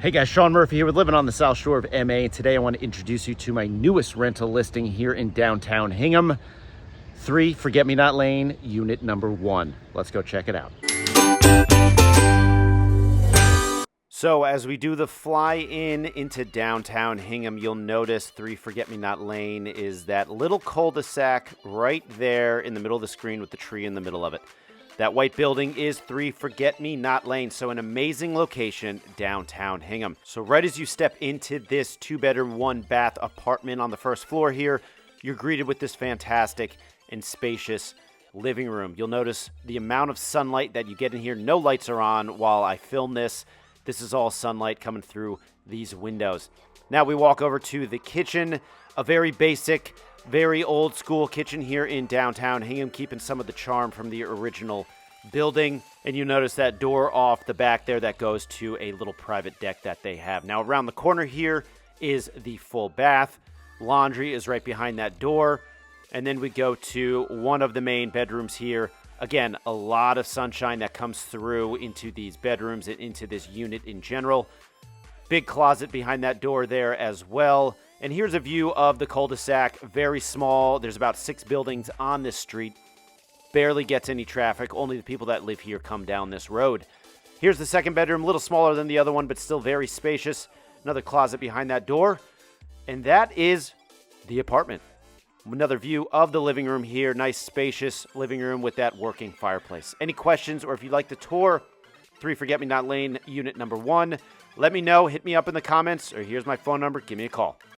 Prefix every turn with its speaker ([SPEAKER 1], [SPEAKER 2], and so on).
[SPEAKER 1] Hey guys, Sean Murphy here with Living on the South Shore of MA. And today I want to introduce you to my newest rental listing here in downtown Hingham. 3 Forget-Me-Not Lane, unit number 1. Let's go check it out. So as we do the fly in into downtown Hingham, you'll notice 3 Forget-Me-Not Lane is that little cul-de-sac right there in the middle of the screen with the tree in the middle of it. That white building is 3 Forget-Me-Not Lane, so an amazing location downtown Hingham. So right as you step into this 2-bedroom, 1-bath apartment on the first floor here, you're greeted with this fantastic and spacious living room. You'll notice the amount of sunlight that you get in here. No lights are on while I film this. This is all sunlight coming through these windows. Now we walk over to the kitchen, a very basic, very old school kitchen here in downtown Hingham, keeping some of the charm from the original building. And you notice that door off the back there that goes to a little private deck that they have. Now around the corner here is the full bath. Laundry is right behind that door. And then we go to one of the main bedrooms here. Again, a lot of sunshine that comes through into these bedrooms and into this unit in general. Big closet behind that door there as well. And here's a view of the cul-de-sac. Very small. There's about 6 buildings on this street. Barely gets any traffic. Only the people that live here come down this road. Here's the second bedroom. A little smaller than the other one, but still very spacious. Another closet behind that door. And that is the apartment. Another view of the living room here. Nice, spacious living room with that working fireplace. Any questions, or if you'd like to tour 3 Forget-Me-Not Lane, unit number 1, let me know. Hit me up in the comments, or here's my phone number. Give me a call.